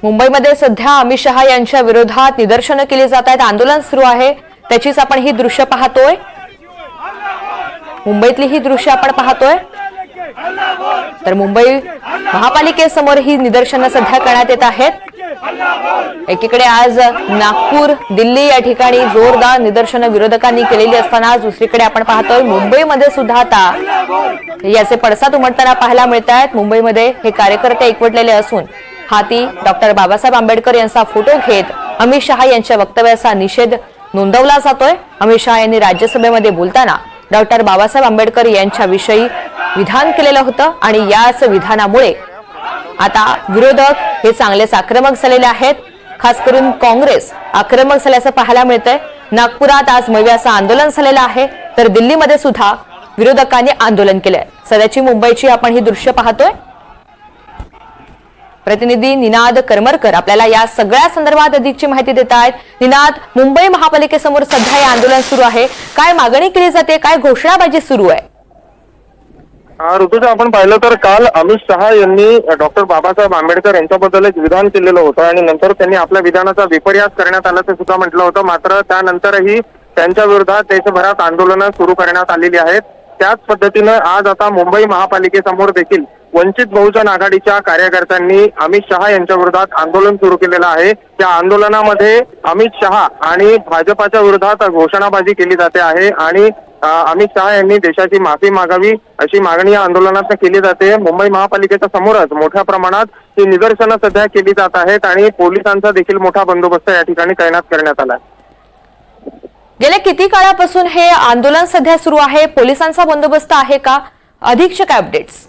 मुंबईमध्ये सध्या अमित शहा यांच्या विरोधात निदर्शनं केली जात आहेत, आंदोलन सुरू आहे। त्याचीच आपण ही दृश्य पाहतोय, मुंबईतली ही दृश्य आपण पाहतोय। तर मुंबई महापालिकेसमोर ही निदर्शनं सध्या करण्यात येत आहेत। एकीकडे आज नागपूर, दिल्ली या ठिकाणी जोरदार निदर्शनं विरोधकांनी केलेली असताना दुसरीकडे आपण पाहतोय मुंबईमध्ये सुद्धा आता याचे पडसाद उमटताना पाहायला मिळत आहेत। मुंबईमध्ये हे कार्यकर्ते एकवटलेले असून हाती डॉक्टर बाबासाहेब आंबेडकर यांचा फोटो घेत अमित शहा यांच्या वक्तव्याचा निषेध नोंदवला जातोय। अमित शहा यांनी राज्यसभेमध्ये बोलताना डॉक्टर बाबासाहेब आंबेडकर यांच्याविषयी विधान केलेलं होतं आणि याच विधानामुळे आता विरोधक हे चांगलेच आक्रमक झालेले आहेत। खास करून काँग्रेस आक्रमक झाल्याचं पाहायला मिळतंय। नागपुरात आज मवियाचं आंदोलन झालेलं आहे, तर दिल्लीमध्ये सुद्धा विरोधकांनी आंदोलन केलंय। सध्याची मुंबईची आपण ही दृश्य पाहतोय। प्रतिनिधी निनाद करमरकर आपल्याला या सगळ्या संदर्भात अधिकची माहिती देत आहेत। निनाद, मुंबई महापालिकेसमोर सध्या हे आंदोलन सुरू आहे, काय मागणी केली जाते, काय घोषणाबाजी सुरू आहे? ऋतुजा, आपण पाहिलं तर काल अमित शहा यांनी डॉक्टर बाबासाहेब आंबेडकर यांच्याबद्दल एक विधान केलेलं होतं आणि नंतर त्यांनी आपल्या विधानाचा विपर्यास करण्यात आल्याचं सुद्धा म्हटलं होतं। मात्र त्यानंतरही त्यांच्या विरोधात देशभरात आंदोलनं सुरू करण्यात आलेली आहेत। त्याच पद्धतीनं आज आता मुंबई महापालिकेसमोर देखील वंचित बहुजन आघाडीच्या कार्यकर्त्यांनी अमित शहा यांच्या विरोधात आंदोलन सुरू केलेलं आहे। या आंदोलनामध्ये अमित शहा आणि भाजपाच्या विरोधात घोषणाबाजी केली जाते आहे आणि अमित शहा यांनी देशाची माफी मागावी अशी मागणी या आंदोलनात केली जाते। मुंबई महापालिकेच्या समोरच मोठ्या प्रमाणात ही निदर्शनं सध्या केली जात आहेत आणि पोलिसांचा देखील मोठा बंदोबस्त या ठिकाणी तैनात करण्यात आला आहे। गेल्या किती काळापासून हे आंदोलन सध्या सुरू आहे? पोलिसांचा बंदोबस्त आहे का? अधिकचे काय अपडेट्स?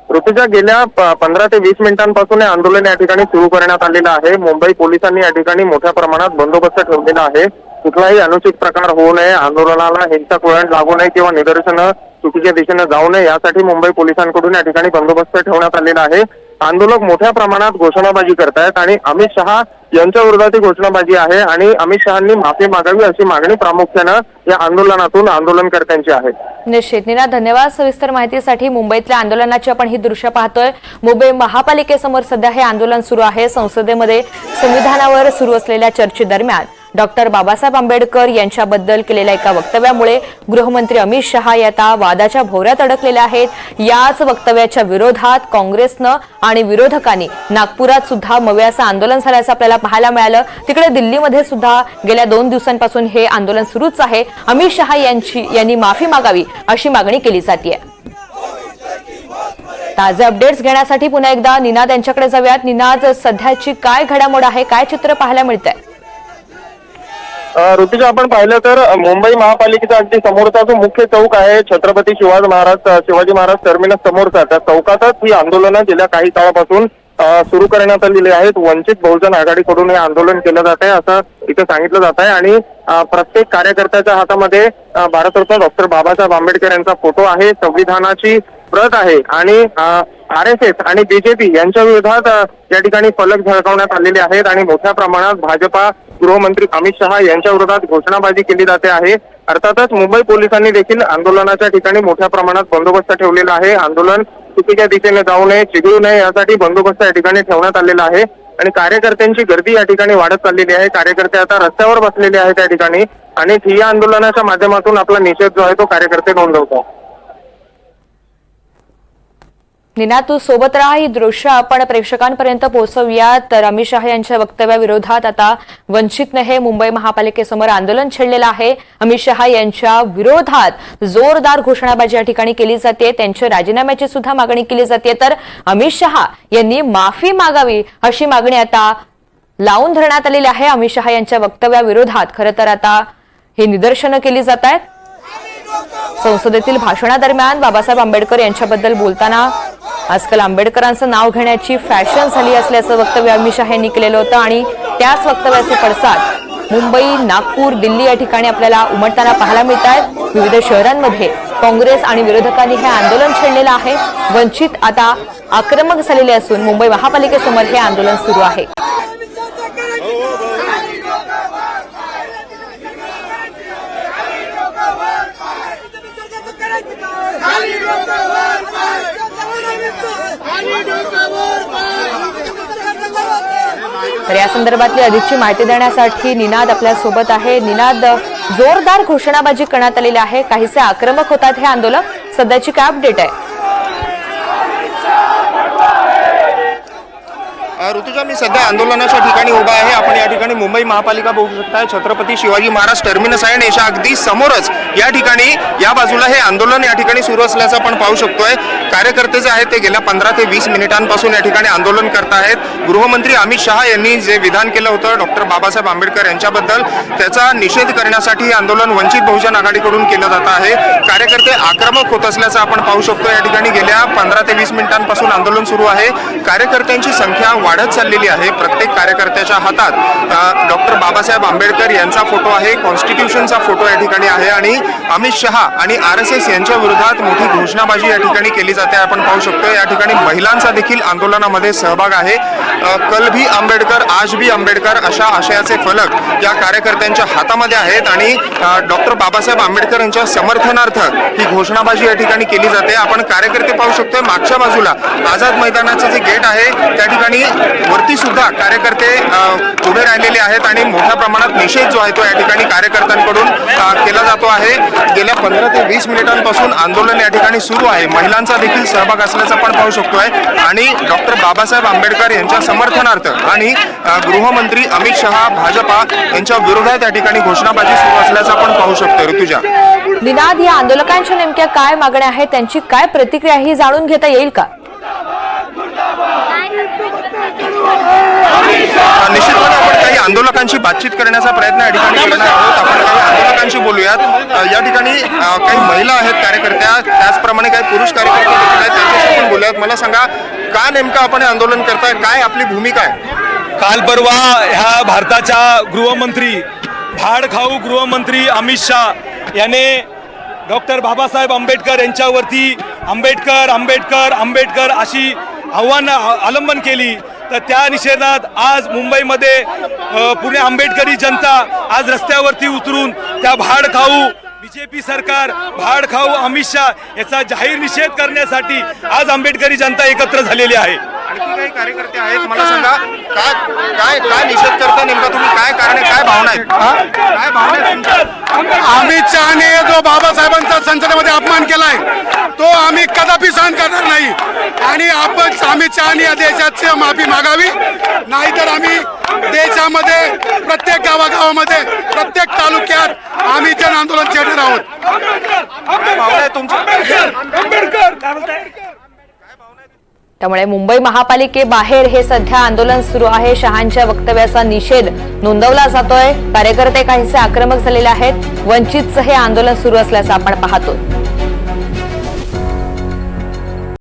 ऋतुजा, गेल्या 15 ते 20 मिनिटांपासून हे आंदोलन या ठिकाणी सुरू करण्यात आलेलं आहे। मुंबई पोलिसांनी या ठिकाणी मोठ्या प्रमाणात बंदोबस्त ठेवलेला आहे। कुठलाही अनुचित प्रकार होऊ नये, आंदोलनाला हिंसक वळण लागू नये किंवा निदर्शनं चुकीच्या दिशेने जाऊ नये यासाठी मुंबई पोलिसांकडून या ठिकाणी बंदोबस्त ठेवण्यात आलेला आहे। आंदोलक मोठ्या प्रमाणात घोषणाबाजी करतायत आणि अमित शहा यांच्या विरोधात घोषणाबाजी आहे आणि अमित शहांनी माफी मागावी अशी मागणी प्रामुख्यानं या आंदोलनातून आंदोलनकर्त्यांची आहे। निश्चित निनाद, धन्यवाद सविस्तर माहितीसाठी। मुंबईतल्या आंदोलनाची आपण ही दृश्य पाहतोय। मुंबई महापालिकेसमोर सध्या हे आंदोलन सुरू आहे। संसदेमध्ये संविधानावर सुरू असलेल्या चर्चेदरम्यान डॉक्टर बाबासाहेब आंबेडकर यांच्याबद्दल केलेल्या एका वक्तव्यामुळे गृहमंत्री अमित शहा आता वादाच्या भोवऱ्यात अडकलेले आहेत। याच वक्तव्याच्या विरोधात काँग्रेसनं आणि विरोधकांनी नागपुरात सुद्धा मवियाचं आंदोलन झाल्याचं आपल्याला पाहायला मिळालं। तिकडे दिल्लीमध्ये सुद्धा गेल्या 2 दिवसांपासून हे आंदोलन सुरूच आहे। अमित शहा यांनी माफी मागावी अशी मागणी केली जाते। ताजे अपडेट्स घेण्यासाठी पुन्हा एकदा निनाद यांच्याकडे जाऊयात। निनाद, सध्याची काय घडामोड आहे, काय चित्र पाहायला मिळतंय? ऋतुजा, आपण पाहिलं तर मुंबई महापालिकेचा अगदी समोरचा जो मुख्य चौक आहे छत्रपती शिवाजी महाराज टर्मिनस समोरचा, त्या चौकातच ही आंदोलनं गेल्या काही काळापासून सुरू करण्यात आलेली आहेत। वंचित बहुजन आघाडीकडून हे आंदोलन केलं जात आहे असं इथे सांगितलं जात आहे आणि प्रत्येक कार्यकर्त्याच्या हातामध्ये भारतरत्न डॉक्टर बाबासाहेब आंबेडकर यांचा फोटो आहे, संविधानाची प्रत आहे आणि RSS आणि बीजेपी यांच्या विरोधात या ठिकाणी फलक झळकावण्यात आलेले आहेत आणि मोठ्या प्रमाणात भाजपा गृहमंत्री अमित शहा यांच्या विरोधात घोषणाबाजी केली जाते आहे। अर्थातच मुंबई पोलिसांनी देखील आंदोलनाच्या ठिकाणी मोठ्या प्रमाणात बंदोबस्त ठेवलेला आहे। आंदोलन चुकीच्या दिशेने जाऊ नये, चिघळू नये यासाठी बंदोबस्त या ठिकाणी ठेवण्यात आलेला आहे आणि कार्यकर्त्यांची गर्दी या ठिकाणी वाढत चाललेली आहे। कार्यकर्ते आता रस्त्यावर बसलेले आहेत त्या ठिकाणी आणि ठिय्या आंदोलनाच्या माध्यमातून आपला निषेध जो आहे तो कार्यकर्ते नोंदवतात। निनाद, तू सोबत राहा, ही दृश्य आपण प्रेक्षकांपर्यंत पोहोचवूया। तर अमित शहा यांच्या वक्तव्याविरोधात आता वंचितने हे मुंबई महापालिकेसमोर आंदोलन छेडलेलं आहे। अमित शहा यांच्या विरोधात जोरदार घोषणाबाजी या ठिकाणी केली जाते, त्यांच्या राजीनाम्याची सुद्धा मागणी केली जाते। तर अमित शहा यांनी माफी मागावी अशी मागणी आता लावून धरण्यात आलेली आहे। अमित शहा यांच्या वक्तव्याविरोधात खरं तर आता ही निदर्शनं केली जात आहेत। संसदेतील भाषणादरम्यान बाबासाहेब आंबेडकर यांच्याबद्दल बोलताना आजकाल आंबेडकरांचं नाव घेण्याची फॅशन झाली असल्याचं वक्तव्य अमित शहा यांनी केलेलं होतं आणि त्याच वक्तव्याचे पडसाद मुंबई, नागपूर, दिल्ली या ठिकाणी आपल्याला उमटताना पाहायला मिळत आहेत। विविध शहरांमध्ये काँग्रेस आणि विरोधकांनी हे आंदोलन छेडलेलं आहे। वंचित आता आक्रमक झालेले असून मुंबई महापालिकेसमोर हे आंदोलन सुरू आहे। आणि डोकावर पाय तर या संदर्भातली अधिकची माहिती देण्यासाठी निनाद आपल्या सोबत आहे. निनाद, जोरदार घोषणाबाजी करण्यात आलेली आहे, काहीसे आक्रमक होतात हे आंदोलक, सध्याची काय अपडेट आहे? ऋतुजा, मी सध्या आंदोलनाच्या ठिकाणी उभा आहे. आपण या ठिकाणी मुंबई महापालिका बघू शकताय. छत्रपती शिवाजी महाराज टर्मिनस आहे आणि याच्या अगदी समोरच या ठिकाणी या बाजूला हे आंदोलन या ठिकाणी सुरू असल्याचं आपण पाहू शकतोय. कार्यकर्ते जे आहेत ते गेल्या 15 ते 20 मिनिटांपासून या ठिकाणी आंदोलन करत आहेत. गृहमंत्री अमित शहा यांनी जे विधान केलं होतं डॉक्टर बाबासाहेब आंबेडकर यांच्याबद्दल, त्याचा निषेध करण्यासाठी हे आंदोलन वंचित बहुजन आघाडीकडून केलं जात आहे. कार्यकर्ते आक्रमक होत असल्याचं आपण पाहू शकतो. या ठिकाणी गेल्या 15 ते 20 मिनिटांपासून आंदोलन सुरू आहे. कार्यकर्त्यांची संख्या वाढत चाललेली आहे. प्रत्येक कार्यकर्त्याच्या हातात डॉक्टर बाबासाहेब आंबेडकर यांचा फोटो आहे, कॉन्स्टिट्यूशनचा फोटो या ठिकाणी आहे आणि अमित शहा आणि RSS यांच्या विरोधात मोठी घोषणाबाजी या ठिकाणी केली जाते. आपण पाहू शकतो या ठिकाणी महिलांचा देखील आंदोलनामध्ये सहभाग आहे. कल भी आंबेडकर आज भी आंबेडकर अशा आशयाचे फलक या कार्यकर्त्यांच्या हातामध्ये आहेत आणि डॉक्टर बाबासाहेब आंबेडकर यांच्या समर्थनार्थ ही घोषणाबाजी या ठिकाणी केली जाते. आपण कार्यकर्ते पाहू शकतोय मागच्या बाजूला आझाद मैदानाचं जे गेट आहे त्या ठिकाणी वरती सुद्धा कार्यकर्ते उभे राहिलेले आहेत आणि मोठ्या प्रमाणात निषेध जो आहे तो या ठिकाणी कार्यकर्त्यांकडून केला जातो आहे. गेल्या 15 ते 20 मिनिटांपासून आंदोलन या ठिकाणी सुरू आहे. महिलांचा देखील सहभाग असल्याचं आपण पाहू शकतोय आणि डॉक्टर बाबासाहेब आंबेडकर यांच्या समर्थनार्थ आणि गृहमंत्री अमित शहा भाजपा यांच्या विरोधात या ठिकाणी घोषणाबाजी सुरू असल्याचं आपण पाहू शकतो. ऋतुजा, निनाद, या आंदोलकांच्या नेमक्या काय मागण्या आहेत, त्यांची काय प्रतिक्रिया ही जाणून घेता येईल का? निश्चितपणे आपण काही आंदोलकांशी बातचीत करण्याचा प्रयत्न या ठिकाणी करणार आहोत. आपण काही आंदोलकांशी बोलूयात. या ठिकाणी काही महिला आहेत कार्यकर्त्या, त्याचप्रमाणे काही पुरुष कार्यकर्ते देखील आहेत, त्यांच्याशी आपण बोलूयात. मला सांगा, का नेमकं आपण हे आंदोलन करताय, काय आपली भूमिका आहे? काल परवा ह्या भारताच्या गृहमंत्री, भाडखाऊ गृहमंत्री अमित शहा याने डॉक्टर बाबासाहेब आंबेडकर यांच्यावरती आंबेडकर आंबेडकर आंबेडकर अशी आलंबन केली. तर त्या निषेधात आज मुंबईमध्ये पुणे आंबेडकरी जनता आज रस्त्यावरती उतरून त्या भाडखाऊ BJP सरकार, भाडखाऊ अमित शहा याचा जाहीर निषेध करण्यासाठी आज आंबेडकरी जनता एकत्र झालेली आहे. आणखी काही कार्यकर्ते आहेत, मला सांगा काय काय निषेध करता नेमका तुम्ही, काय कारण आहे, काय भावना आहेत, काय भावना आहेत तुमच्या? अमित शहाने जो बाबासाहेबांचा संसदेमध्ये अपमान केलाय तो आम्ही कदापि सहन करणार नाही आणि आपण अमित शहाने या देशाची माफी मागावी, नाहीतर आम्ही देशामध्ये प्रत्येक गावागावामध्ये प्रत्येक तालुक्यात आम्ही जन आंदोलन छेडणार आहोत. काय भावना आहे तुमच्या? त्यामुळे मुंबई महापालिकेबाहेर हे सध्या आंदोलन सुरू आहे. शहांच्या वक्तव्याचा निषेध नोंदवला जातोय. कार्यकर्ते काहीसे आक्रमक झालेले आहेत. वंचितचं हे आंदोलन सुरू असल्याचं आपण पाहतो.